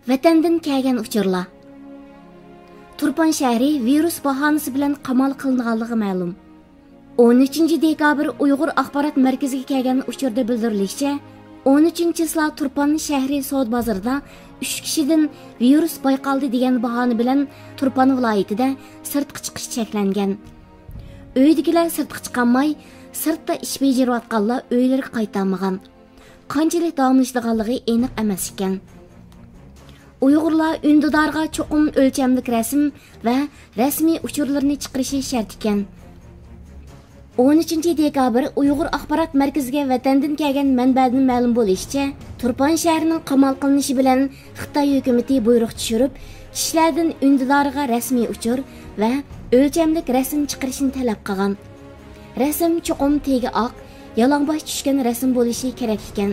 Vatandan kelgan uchurlar. Turpan shahri virus bahonasi bilan qamal qilinganligi ma'lum. 13 dekabr Uyg'ur axborot markaziga kelgan uchurda bildirilishicha, 13-sla Turpan shahri savdo bozorida 3 kishidan virus bayqaldi degan bahona bilan Turpan viloyatida sirtqa chiqish cheklangan. Uydagilar sirtqa chiqolmay, sirtda ish bajarayotganlar uylariga qaytamagan. Qanchalik davomlashganligi aniq emas ekan. Uyg'urlar ündidarga cho'qim o'lchamlik rasm va rasmiy uchurlarni chiqarishi shart ekan. 13 dekabr Uyg'ur axborot markaziga vatandan kelgan manbadan ma'lum bo'lishicha, Turpan shahrining qamal qilinishi bilan Xitoy hukumatı buyruq tushirib, kishilardan ündidarga rasmiy uchur va o'lchamlik rasm chiqarishni talab qilgan. Rasm cho'qim tegi oq, yalangbosh tushgan rasm bo'lishi kerak ekan.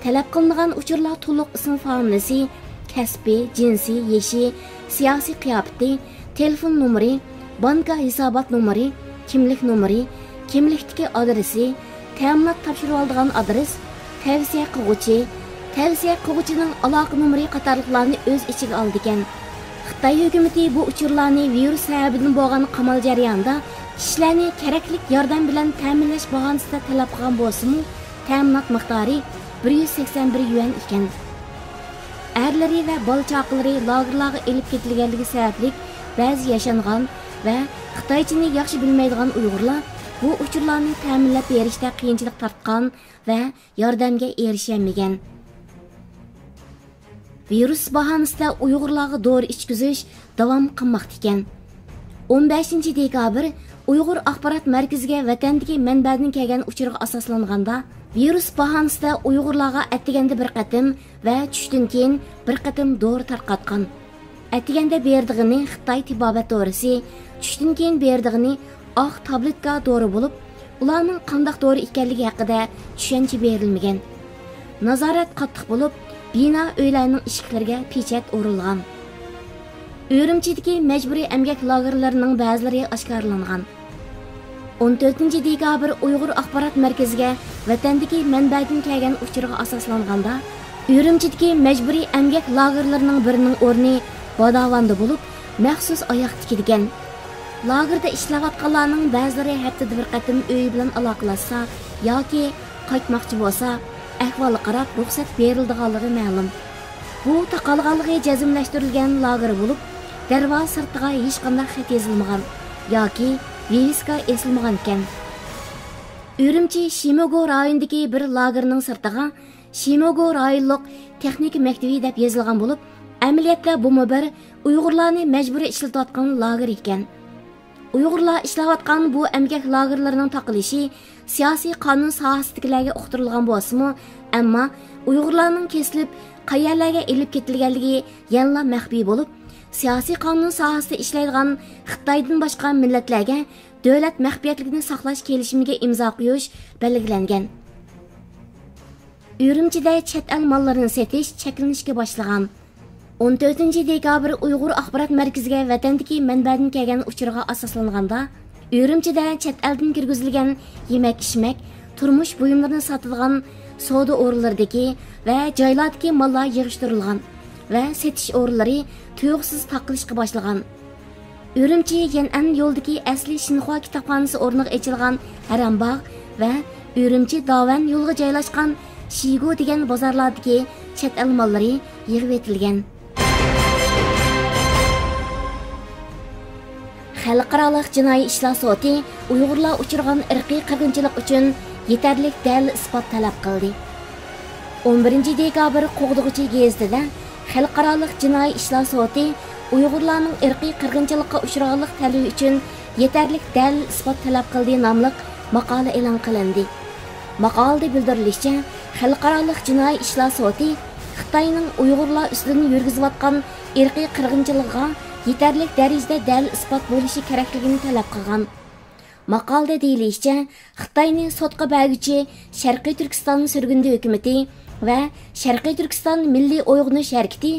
Talab qilingan uchurlar to'liq ism familiyasi, kasbi, jinsi, yeshi, siyosiy qiyofati, telefon nomeri, banka hisobot nomeri, kimlik nomeri, kimlikdagi adresi, ta'minot topshirib olgan adres, tavsiya qiluvchining aloqa nomeri qatorliqlarni o'z ichiga oldi ekan. Xitoy hukumatı bu uchurlarni virus sababidan bo'lgan qamal jarayonida kishilarni kerakli yordam bilan ta'minlash bahonasida talab qilgan bo'lsa-mu, ta'minot miqdori 181 yuan ekan. Erleri ve balçaqlari lagerlarga elib ketilganligi sababli ba'zi yashangan va Xitoychani yaxshi bilmaydigan Uyg'urlar bu uchurlarni ta'minlab berishda qiyinchilik tortgan va yordamga erishamagan. Virus bahonasida Uyg'urlarga dori ichkizish davom qilmoqda ekan. 15 dekabr Uyg'ur axborot markaziga vatandagi manbadan kelgan uchurga asoslanganda virus bahonasida Uyg'urlarga attiganda bir qatim va tushdan keyin bir qatim dori tarqatgan. Attiganda berdig'ini Xitoy tibobat dorisi, tushdan keyin berdig'ini oq tabletka dori bo'lib, ularning qanday dori ekanligi haqida tushuncha berilmagan. Nazorat qattiq bo'lib, bino uylarning eshiklariga pechat o'rilgan. Urumchidagi majburiy emgak lagerlarining ba'zilari oshkorlangan. 14 dekabr Uyg'ur axborot markaziga vatandagi manbadan kelgan uchurga asoslanganda, Urumchidagi majburiy emgak lagerlarining birining o'rni Badavanda bo'lib, maxsus oyoq tikilgan. Lagerda ishlayotganlarning ba'zilari haftada bir qatim uy bilan aloqalashsa yoki qaytmoqchi bo'lsa, ahvoli qarab ruxsat berildiganligi ma'lum. Bu taqalganligi jazmlashtirilgan lager bo'lib, darvoza sirtiga hech qanday xat yozilmagan yoki viviska esilmagan ekan. Urumchi Shimogo rayonidagi bir lagerning sirtiga Shimogo rayonlik texnik maktabi deb yozilgan bo'lib, amaliyotda bu bir Uyg'urlarni majburiy ishlatayotgan lager ekan. Uyg'urlar ishlayotgan bu emgak lagerlarining taqilishi siyosiy qonun sohasidagilarga uqtirilgan bo'lsa-mu, ammo Uyg'urlarning kesilib qayerlarga elib ketilganligi yanla maxfiy bo'lib, siyosiy qonun sohasida ishlaydigan Xitoydan boshqa millatlarga davlat maxfiyatligini saqlash kelishimiga imzo qo'yish belgilangan. Urumchida chet el mollarini setish cheklanishga boshlagan. 14 dekabr Uyg'ur axborot markaziga vatandagi manbadan kelgan uchurga asoslanganda, Urumchida chet eldan kirgizilgan yemak-ichmak, turmush buyumlarini sotadigan savdo o'rinlaridagi va joylardagi mollar yig'ishtirilgan va setish o'rinlari tuyuqsiz taqilishga boshlagan. Urumchi Yan'an yo'ldagi asli Xinhua kitobxonasi o'rniga ochilgan Harambog' va Urumchi Davan yo'liga joylashgan Shigo degan bozorlardagi chet el mollari yig'ib etilgan. Xalqaro jinoiy ishlar sudi Uyg'urlar uchirgan irqiy qirg'inchilik uchun yetarlik dalil isbot talab qildi. 11 dekabr Qo'g'dug'uchi gazetida Xalqaro jinoiy ishlar sudi Uyg'urlarning irqiy qirg'inchilikqa uchraganlik talabi uchun yetarlik dalil isbot talab qildi nomli maqola e'lon qilindi. Maqolada bildirilishicha, Xalqaro jinoiy ishlar sudi Xitoyning Uyg'urlar ustidan yurgizayotgan irqiy qirg'inchilikqa yetarlik darajada dalil isbot bo'lishi kerakligini talab qilgan. Maqolada deyilishicha, Xitoyning sotqa berguvchi Sharqiy Turkiston surgundi hukumatı va Sharqiy Turkiston milliy uyg'onish harakati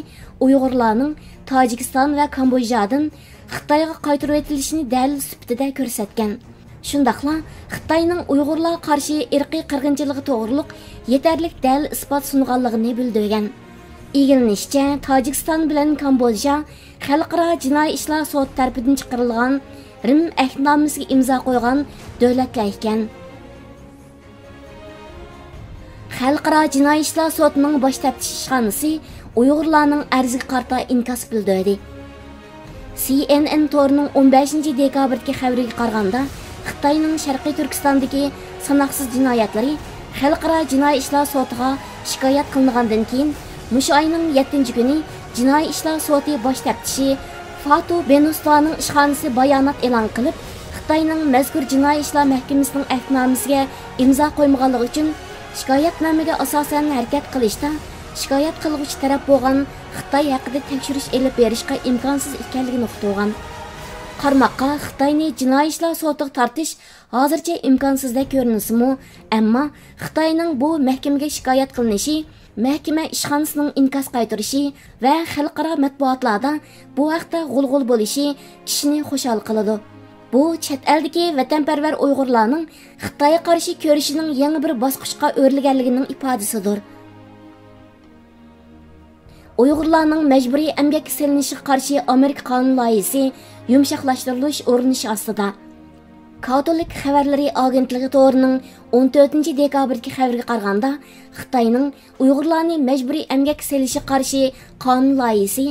Uyg'urlarning Tojikiston va Kambojadan Xitoyga qaytarib etilishini dalil sifatida ko'rsatgan. Shundaqla Xitoyning Uyg'urlar qarshi irqiy qirg'inchiligi to'g'riliq yetarlik dalil isbot sunganligini bildirgan. ئىگىلىنىشىچە Tojikiston bilan Kamboja xalqaro jinoiy ishlar sudi tarafidan chiqarilgan Rim ahdnomasiga imzo qo'ygan davlatlar ekan. Xalqaro jinoiy ishlar sudining bosh taftish ishxonasi Uyg'urlarning arziga qarata inkos bildirdi. CNN torining 15 dekabrdagi xabariga qaraganda, Xitoyning Sharqiy Turkistondagi sanoqsiz jinoyatlari xalqaro jinoiy ishlar sudiga shikoyat qilingandan keyin mushu oyning 7-kuni jinoiy ishlar sudi bosh taftishi Fatu Benustovaning ishxonasi bayonot e'lon qilib, Xitoyning mazkur jinoiy ishlar mahkamasining ahdnomasiga imzo qo'ymaganligi uchun shikoyatnomaga asosan harakat qilishda shikoyat qilguvchi taraf bo'lgan Xitoy haqida tekshirish elib berishga imkonsiz ekanligini uqtirgan. Qarmoqqa Xitoyni jinoiy ishlar sudiga tortish hozircha imkonsizdek ko'rinsa-mu, ammo Xitoyning bu mahkamaga shikoyat qilinishi, mahkama ishxonasining inkos qaytarishi va xalqaro matbuotlarda bu haqda g'ulg'ul bo'lishi kishini xushal qiladi. Bu chet eldagi vatanparvar Uyg'urlarning Xitoyga qarshi ko'rishining yangi bir bosqichga o'rilganligining ifodasidir. Uyg'urlarning majburiy emgakka selinishiga qarshi Amerika qonun loyihasi yumshoqlashtirilish urinishi ostida. Katolik xabarlari agentligi torining 14 dekabrdagi xabariga qaraganda, Xitoyning Uyg'urlarni majburiy emgakka selishiga qarshi qonun loyihasi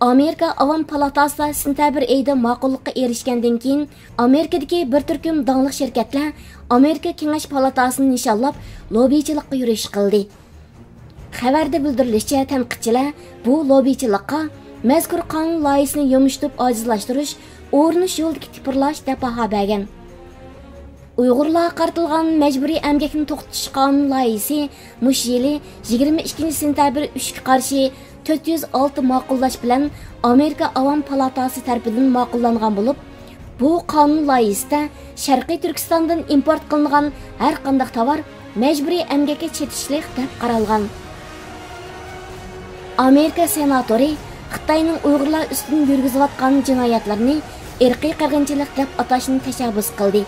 Amerika Avam Palatasida sentabr oyida ma'qullikqa erishgandan keyin Amerikadagi bir turkum dongli shirkatlar Amerika Kengash Palatasini nishonlab lobbichilikqa yurish qildi. Xabarda bildirilishicha, tanqidchilar bu lobbichilikqa mazkur qonun loyihasini yumshatib ojizlashtirish, o'rinish yo'lidagi tipirlash deb baho bergan. Uyg'urlarga qaratilgan majburiy emgakni to'xtatish qonun loyihasi mush yili 22 sentabr 3ga qarshi 406 ma'qullash bilan Amerika Avam Palatasi tarafidan ma'qullangan bo'lib, bu qonun loyihasida Sharqiy Turkistondan import qilingan har qanday tovar majburiy emgakka chetishlik deb qaralgan. Amerika senatori Xitoyning Uyg'urlar ustidan yurgizayotgan jinoyatlarni irqiy qirg'inchilik deb atashni tashabbus qildi.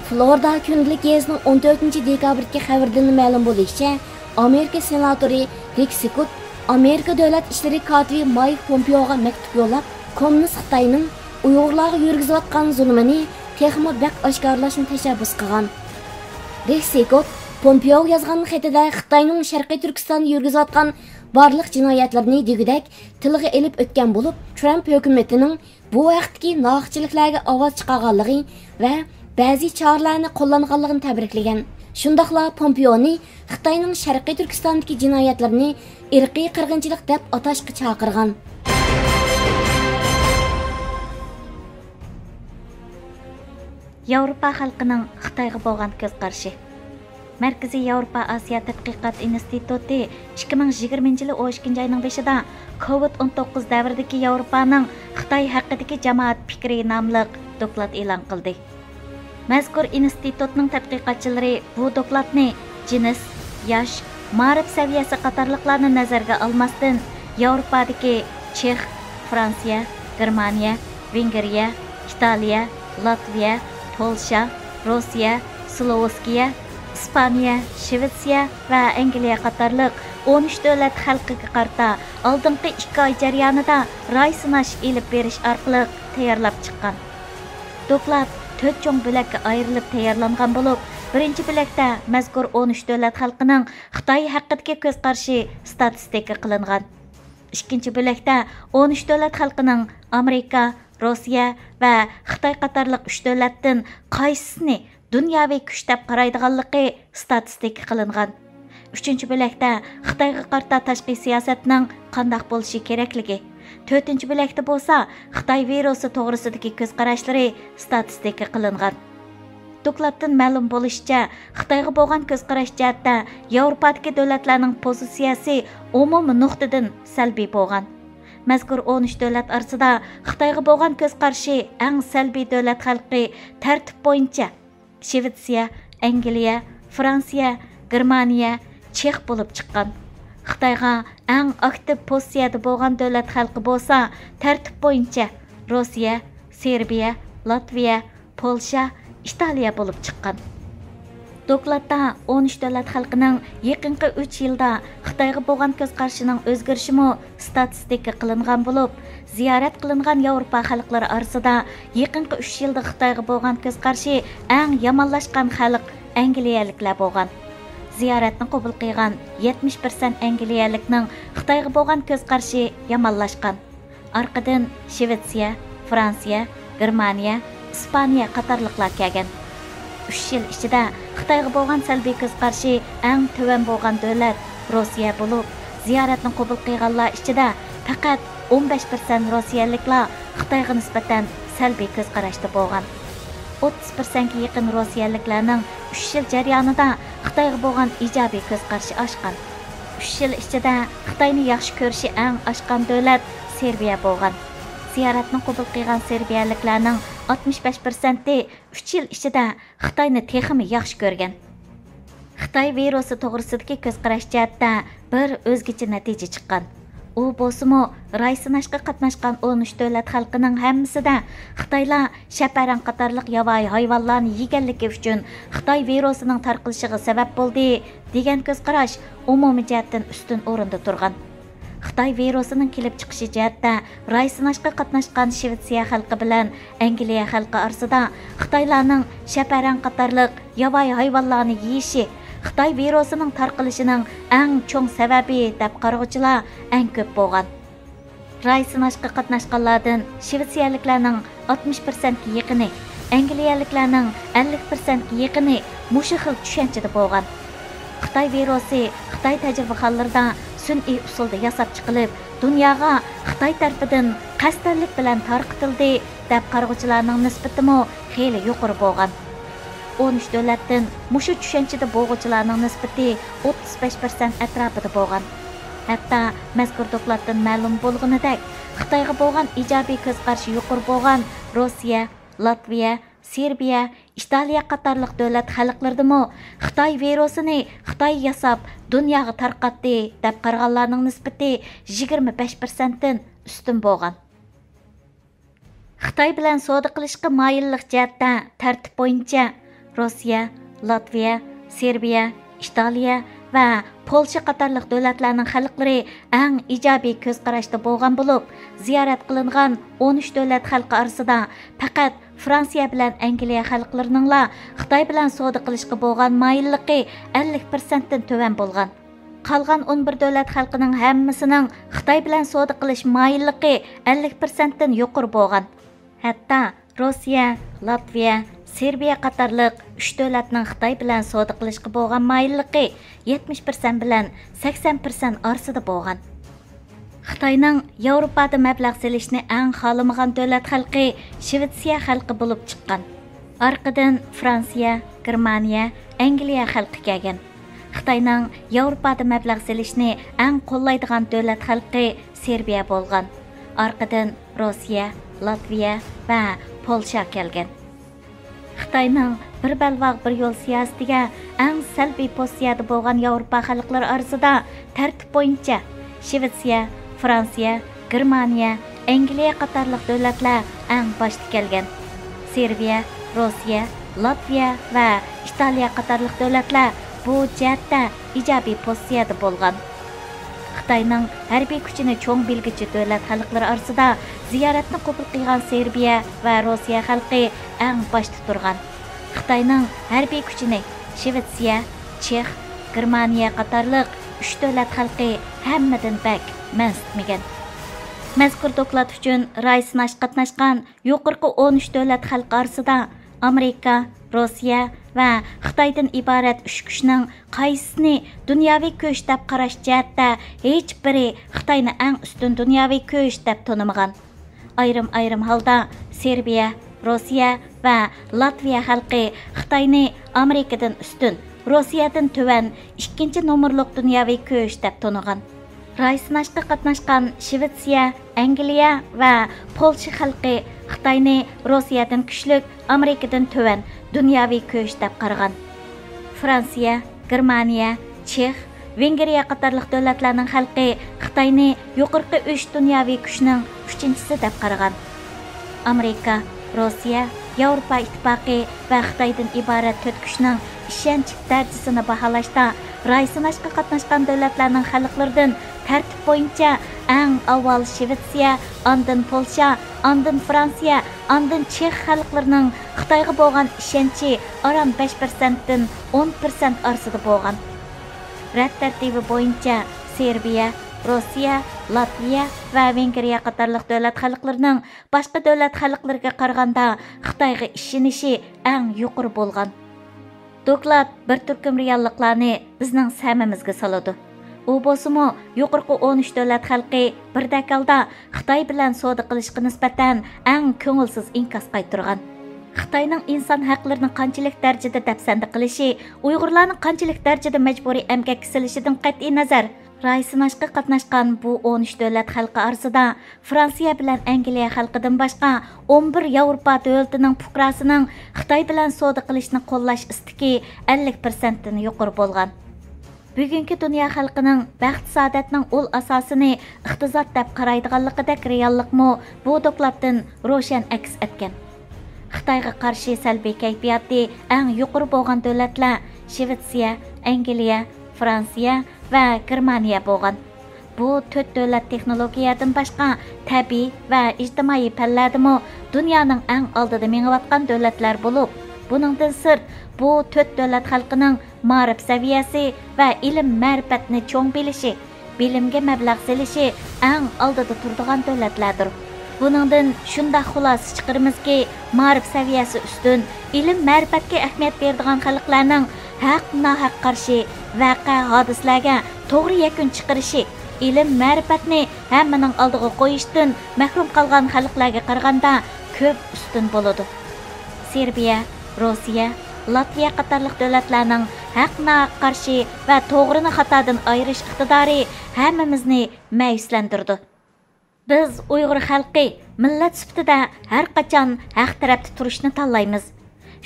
Florida kundalik gazetning 14 dekabrdagi xabarida ma'lum bo'lishicha, Amerika senatori Rick Scott Amerika davlat ishlari kotibi Mike Pompeoga maktub yo'llab, kommunist Xitoyning Uyg'urlarga yurgizayotgan zulmini texmo bak oshkorlashni tashabbus qilgan. Rick Scott Pompeo yozgan xatida Xitoyning Sharqiy Turkistonda yurgizayotgan barliq jinoyatlarni degudak tilga elib o'tgan bo'lib, Trump hukumatining bu vaqtdagi nohaqchiliklarga ovoz chiqarganligi va ba'zi choralarni qo'llanganligini tabriklagan. Shundaqla Pompeoni Xitoyning Sharqiy Turkistondagi jinoyatlarni irqiy qirg'inchilik deb atashga chaqirgan. Yevropa xalqining Xitoyga bo'lgan ko'z qarashi. Markaziy Yevropa Osiyo tadqiqot instituti 2020 yil 12 oyning 5-da COVID-19 davridagi Yevropaning Xitoy haqidagi jamoat fikri nomli doklad e'lon qildi. Mazkur institutning tadqiqotchilari bu dokladni jins, yosh, ma'rif saviyasi qatorliqlarni nazarga olmasdan Yevropadagi Chex, Fransiya, Germaniya, Vengriya, Italiya, Latviya, Polsha, Rossiya, Slovakiya, İspaniya, Shvetsiya va Angliya qatorliq 13 davlat xalqiga qarata oldingi 2 oy jarayonida ray sinash elib berish orqali tayyorlab chiqqan. Doklad 4 cho'ng bo'lakka ayrilib tayyorlangan bo'lib, birinchi bo'lakda mazkur 13 davlat xalqining Xitoy haqidagi ko'z qarashi statistika qilingan. Ikkinchi bo'lakda 13 davlat xalqining Amerika, Rossiya va Xitoy qatorliq 3 davlatdan qaysisini dunyoviy kuch deb qaraydiganligi statistika qilingan. Uchinchi bo'lakda Xitoyga qarata tashqi siyosatning qanday bo'lishi kerakligi. To'rtinchi bo'lakda bo'lsa, Xitoy virusi to'g'risidagi ko'z qarashlari statistika qilingan. Dokladdan ma'lum bo'lishicha, Xitoyga bo'lgan ko'z qarash jihatda Yevropadagi davlatlarning pozitsiyasi umumiy nuqtadan salbiy bo'lgan. Mazkur 13 davlat orasida Xitoyga bo'lgan ko'z qarashi eng salbiy davlat xalqi tartib bo'yicha Shvetsiya, Angliya, Fransiya, Germaniya, Chex bo'lib chiqqan. Xitoyga eng aktiv pozitsiyada bo'lgan davlat xalqi bo'lsa, tartib bo'yicha Rossiya, Serbiya, Latviya, Polsha, Italiya bo'lib chiqqan. Dokladda 13 davlat xalqining yaqinqi 3 yilda Xitoyga bo'lgan ko'z qarshining o'zgarishimi statistika qilingan bo'lib, ziyorat qilingan Yevropa xalqlari orasida yaqinqi 3 yilda Xitoyga bo'lgan ko'z qarshi eng yomonlashgan xalq Angliyaliklar bo'lgan. Ziyoratni qabul qilgan 70% Angliyalikning Xitoyga bo'lgan ko'z qarshi yomonlashgan. Arqadan Shvetsiya, Fransiya, Germaniya, Ispaniya qatorliqlar kelgan. 3 yil ichida Xitoyga bo'lgan salbiy ko'z qarshi eng tuvan bo'lgan davlat Rossiya bo'lib, ziyoratni qabul qilganlar ichida faqat 15% rossiyaliklar Xitoyga nisbatan salbiy ko'z qarashda bo'lgan. 30% ga yaqin rossiyaliklarning 3 yil jarayonida Xitoyga bo'lgan ijobiy ko'z qarashi oshgan. 3 yil ichida Xitoyni yaxshi ko'rishi eng oshgan davlat Serbiya bo'lgan. Ziyoratni qabul qilgan serbiyaliklarning 65% 3 yil ichida Xitoyni texmi yaxshi ko'rgan. Xitoy virusi to'g'risidagi ko'z qarash jihatda bir o'zgacha natija chiqqan. U bo'lsa-mu, ray sinashga qatnashgan 13 davlat xalqining hammasida Xitoylar shaparan qatorliq yovvoyi hayvonlarni yeganligi uchun Xitoy virusining tarqalishiga sabab bo'ldi degan ko'z qarash umumiy jihatdan ustun o'rinda turgan. Xitoy virusining kelib chiqishi jihatda ray sinashga qatnashgan Shvetsiya xalqi bilan Angliya xalqi orasida Xitoylarning shaparan qatorliq yovvoyi hayvonlarni yeyishi Xitoy virusining tarqalishining eng cho'ng sababi deb qarag'uvchilar eng ko'p bo'lgan. Ray sinashga qatnashganlardan Shvetsiyaliklarning 60% ga yaqini, Angliyaliklarning 50% ga yaqini mushu xil tushunchada bo'lgan. Xitoy virusi Xitoy tajribaxonlarida sun'iy usulda yasab chiqilib, dunyoga Xitoy tarafidan qasddanlik bilan tarqatildi deb qarag'uvchilarning nisbatimi xeyli yuqori bo'lgan. 13 davlatdan mushu tushunchada bo'lg'uvchilarning nisbati 35% atrofida bo'lgan. Hatto mazkur dokladdan ma'lum bo'lganidek, Xitoyga bo'lgan ijobiy ko'z qarashi yuqori bo'lgan Rossiya, Latviya, Serbiya, Italiya qatorliq davlat xalqlaridami Xitoy virusini Xitoy yasab dunyoga tarqatdi deb qarag'anlarning nisbati 25% dan ustun bo'lgan. Xitoy bilan savdo qilishga moyillik jihatda tartib bo'yicha Rossiya, Latviya, Serbiya, Italiya va Polsha qatorliq davlatlarning xalqlari eng ijobiy ko'z qarashda bo'lgan bo'lib, ziyorat qilingan 13 davlat xalqi orasida faqat Fransiya bilan Angliya xalqlarining Xitoy bilan savdo qilishga bo'lgan moyilligi 50% dan tuvan bo'lgan. Qolgan 11 davlat xalqining hammasining Xitoy bilan savdo qilish moyilligi 50% dan yuqori bo'lgan. Hatto Rossiya, Latviya, Serbiya qatorliq 3 davlatning Xitoy bilan savdo qilishga bo'lgan moyilligi 70% bilan 80% orasida bo'lgan. Xitoyning Yevropada mablag' selishni eng xohlamagan davlat xalqi Shvetsiya xalqi bo'lib chiqqan. Arqadan Fransiya, Germaniya, Angliya xalqi kelgan. Xitoyning Yevropada mablag' selishni eng qo'llaydigan davlat xalqi Serbiya bo'lgan. Arqadan Rossiya, Latviya va Polsha kelgan. Xitoyning bir balvoq bir yo'l siyosatiga eng salbiy pozitsiyada bo'lgan Yevropa xalqlari orasida tartib bo'yicha Shvetsiya, Fransiya, Germaniya, Angliya qatorliq davlatlar eng boshda kelgan. Serbiya, Rossiya, Latviya va Italiya qatorliq davlatlar bu jihatda ijobiy pozitsiyada bo'lgan. Xitoyning harbiy kuchini cho'ng bilgichi davlat xalqlari orasida ziyoratni qabul qilgan Serbiya va Rossiya xalqi eng boshda turgan. Xitoyning harbiy kuchini Shvetsiya, Chex, Germaniya qatorliq 3 davlat xalqi hammadan bak mansitmagan. Mazkur doklad uchun ray sinash qatnashgan yuqorqi 13 davlat xalqi orasida Amerika, Rossiya va Xitoydan iborat 3 kuchning qaysisini dunyoviy kuch deb qarash jihatda hech biri Xitoyni eng ustun dunyoviy kuch deb tanımagan. Ayrim holda Serbiya, Rossiya va Latviya xalqi Xitoyni Amerikadan ustun, Rossiyadan tuvan 2-chi nomerlik dunyoviy kuch deb tanıgan. Ray sinashga qatnashgan Shvetsiya, Angliya va Polsha xalqi Xitoyni Rossiyadan kuchlik, Amerikadan tuvan dunyoviy kuch deb qaragan. Fransiya, Germaniya, Chex, Vengriya qatorliq davlatlarning xalqi Xitoyni yuqorqi 3 dunyoviy kuchning 3-chisi deb qaragan. Amerika, Rossiya, Yevropa ittifoqi va Xitoydan iborat 4 kuchning ishonch darajasini baholashda raysinashqa qatnashgan davlatlarning xalqlaridan tartib bo'yicha eng avval Shvetsiya, ondan Polsha, ondan Fransiya, ondan Chex xalqlarining Xitoyga bo'lgan ishonchi aram 5% dan 10% orasida bo'lgan. Rad tartibi bo'yicha Serbiya, Rossiya, Latviya va Vengriya qatorliq davlat xalqlarining boshqa davlat xalqlariga qaraganda Xitoyga ishonishi eng yuqori bo'lgan. Doklad bir turkum realliklarni bizning samimizga soladi. U bo'lsa-mu, yuqorqi 13 davlat xalqi bir dakalda Xitoy bilan savdo qilishga nisbatan eng ko'ngilsiz inkas qaytargan. Xitoyning inson haqlarini qanchalik darajada dafsanda qilishi, Uyg'urlarning qanchalik darajada majburiy emgakka silishidan qat'iy nazar, raysinashqa qatnashgan bu 13 davlat xalqi orasida Fransiya bilan Angliya xalqidan boshqa 11 Yevropa davlatining fuqarosining Xitoy bilan savdo qilishni qo'llash istiki 50% dan yuqori bo'lgan. Bugungi dunyo xalqining baxt saodatning ul asosini iqtisod deb qaraydiganligidek reallikmi bu dokladdan ro'shan aks etgan. Xitoyga qarshi salbiy kayfiyati eng yuqori bo'lgan davlatlar Shvetsiya, Angliya, Fransiya va Germaniya bo'lgan. Bu 4 davlat texnologiyadan boshqa tabiiy va ijtimoiy fanlardami dunyoning eng oldida mengayotgan davlatlar bo'lib, buningdan sirt bu 4 davlat xalqining ma'rif saviyasi va ilm ma'rifatni cho'ng bilishi, bilimga mablag' selishi eng oldida turadigan davlatlardir. Buningdan shunda xulosa chiqaramizki, ma'rif saviyasi ustun, ilm ma'rifatga ahamiyat beradigan xalqlarning haq-nahaq qarshi vaqa hodislarga to'g'ri yakun chiqarishi, ilm ma'rifatni hammaning oldiga qo'yishdan mahrum qolgan xalqlarga qaraganda ko'p ustun bo'ladi. Serbiya, Rossiya, Latviya qatorliq davlatlarning haq-nahaq qarshi va to'g'rini xatodan ayirish iqtidori hammamizni ma'yuslantirdi. Biz Uyg'ur xalqi millat sifatida har qachon haq tarafda turishni tanlaymiz.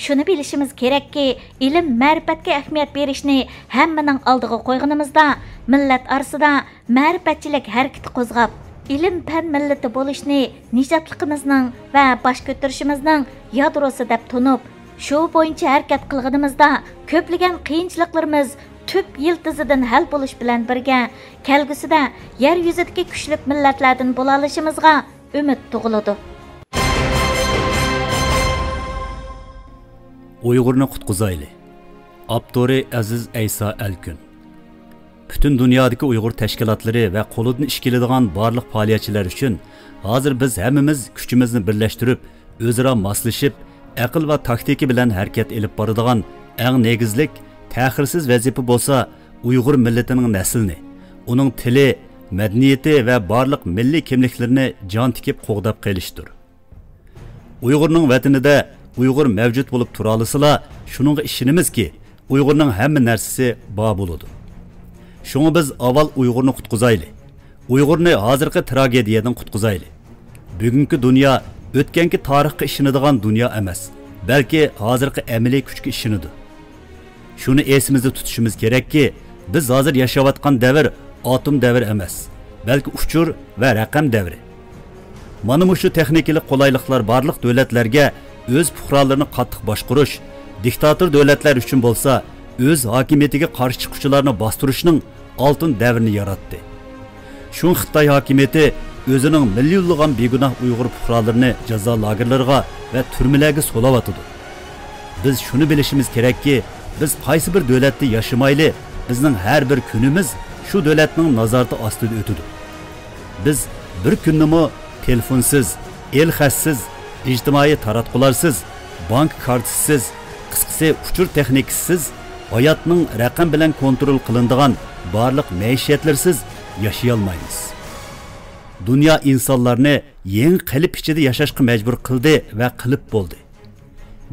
Shuni bilishimiz kerakki, ilm ma'rifatga ahamiyat berishni hammaning oldiga qo'yganimizda millat orasida ma'rifatchilik harakati qo'zg'ab, ilm fan millati bo'lishni nijotligimizning va bosh ko'tarishimizning yadrosi deb tunib, shu bo'yicha harakat qilganimizda ko'plagan qiyinchiliklarimiz tüp yildizidan hal bo'lish bilan birga kelgusida yer yuzidagi kuchli millatlardan bo'la olishimizga umid tug'iladi. Uyg'urni qutqizayli. Abdori Aziz Aysa Alkun. Bütün dünyadaki Uyg'ur tashkilotlari va qo'lidan ish keladigan barliq faoliyatchilar uchun hozir biz hammamiz kuchimizni birlashtirib, o'zaro moslashib, aql va taktika bilan harakat elib boradigan eng negizlik, ta'xirsiz vazifa bo'lsa, Uyg'ur millatining naslini, uning tili, madaniyati va barliq milliy kimliklarini jon tikib qo'g'dab qilishdir. Uyg'urning vatanida Uyg'ur mavjud bo'lib tura olsalar, shuningga ishonimizki, Uyg'urning hamma narsasi bor bo'ladi. Shunga biz avval Uyg'urni qutqizayli. Uyg'urni hozirgi tragediyadan qutqizayli. Bugungi dunyo o'tgangi tarixga ishonadigan dunyo emas, balki hozirgi amaliy kuchga ishonadi. Shuni esimizda tutishimiz kerakki, biz hozir yashayotgan davr atom davri emas, balki uchur va raqam davri. Mana shu texnikalik qulayliklar barliq davlatlarga o'z fuqarolarini qattiq boshqarish, diktator davlatlar uchun bo'lsa, o'z hokimiyatiga qarshi chiquvchilarni bostirishning oltin davrini yaratdi. Shu Xitoy hokimiyati o'zining millionlagan begunoh Uyg'ur fuqarolarini jazo lagerlariga va turmalarga so'layotdi. Biz shuni bilishimiz kerakki, biz qaysi bir davlatda yashamayli, bizning har bir kunimiz shu davlatning nazorati ostida o'tadi. Biz bir kunnimi telefonsiz, el xassiz, ijtimoiy taratqularsiz, bank kartasiz, qisqasi uchur texnikasiz, hayotning raqam bilan kontrol qilinadigan barliq maishatlarsiz yashay olmaymiz. Dunyo insonlarni yangi qalb ichida yashashga majbur qildi va qilib bo'ldi.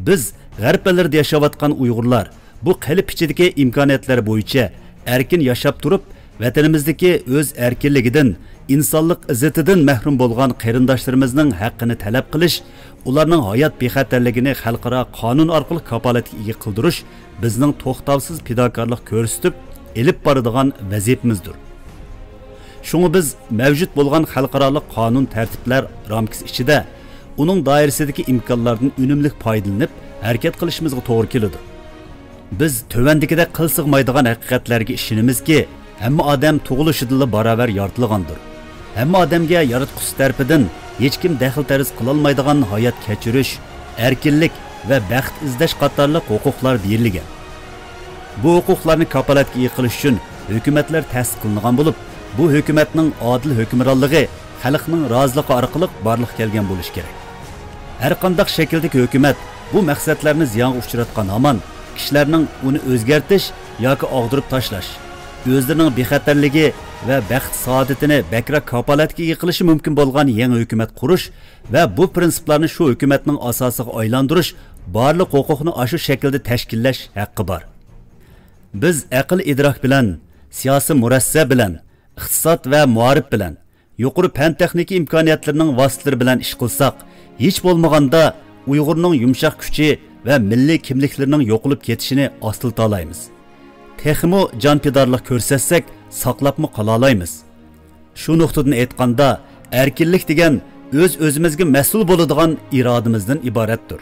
Biz g'arblarda yashayotgan Uyg'urlar bu qalb ichidagi imkoniyatlar bo'yicha erkin yashab turib, vatanimizdagi o'z erkinligidan, insonlik izzatidan mahrum bo'lgan qarindoshlarimizning haqqini talab qilish, ularning hayot bexatarligini xalqaro qonun orqali kapolatga ega qildirish bizning to'xtovsiz fidokorlik ko'rsatib, elib boradigan vazifamizdir. Shunga biz mavjud bo'lgan xalqaro qonun tartiblar ramkasi ichida uning doirasidagi imkonlardan unumli foydalanib harakat qilishimizga to'g'ri keladi. biz tövendikide qil sig'maydigan haqiqatlarga ishonimizki, hamma odam tug'ilishidan barobar yoritilgandir. Hamma odamga yaratquchi tarafidan hech kim daxl tarz qila olmaydigan hayot kechirish, erkinlik va baxt izlash qatorliq huquqlar berilgan. Bu huquqlarni kapolatga qilish uchun hukumatlar ta'sis qilingan bo'lib, bu hukumatning adil hukmronligi xalqning roziligi orqali barliq kelgan bo'lishi kerak. Har qanday shakldagi hukumat bu maqsadlarni ziyonga uchratgan hamon kishilarning uni o'zgartirish yoki og'dirib tashlash, o'zlarining bexatarligi va baxt saodatini bakra kapolatga qilishi mumkin bo'lgan yangi hukumat qurish va bu prinsiplarni shu hukumatning asosiga aylantirish barliq huquqni shu shaklda tashkillash haqqi bor. Biz aql idrok bilan, siyosiy murassa bilan, iqtisod va muarif bilan, yuqori fan texnika imkoniyatlarining vositalari bilan ish qilsak, hech bo'lmaganda Uyg'urning yumshoq kuchi va milliy kimliklarining yo'qolib ketishini osilta olamiz. Texmo jonpidorlik ko'rsatsak, saqlabmi qola olamiz. Shu nuqtadan aytganda, erkinlik degan o'z-o'zimizga mas'ul bo'ladigan irodamizdan iboratdir.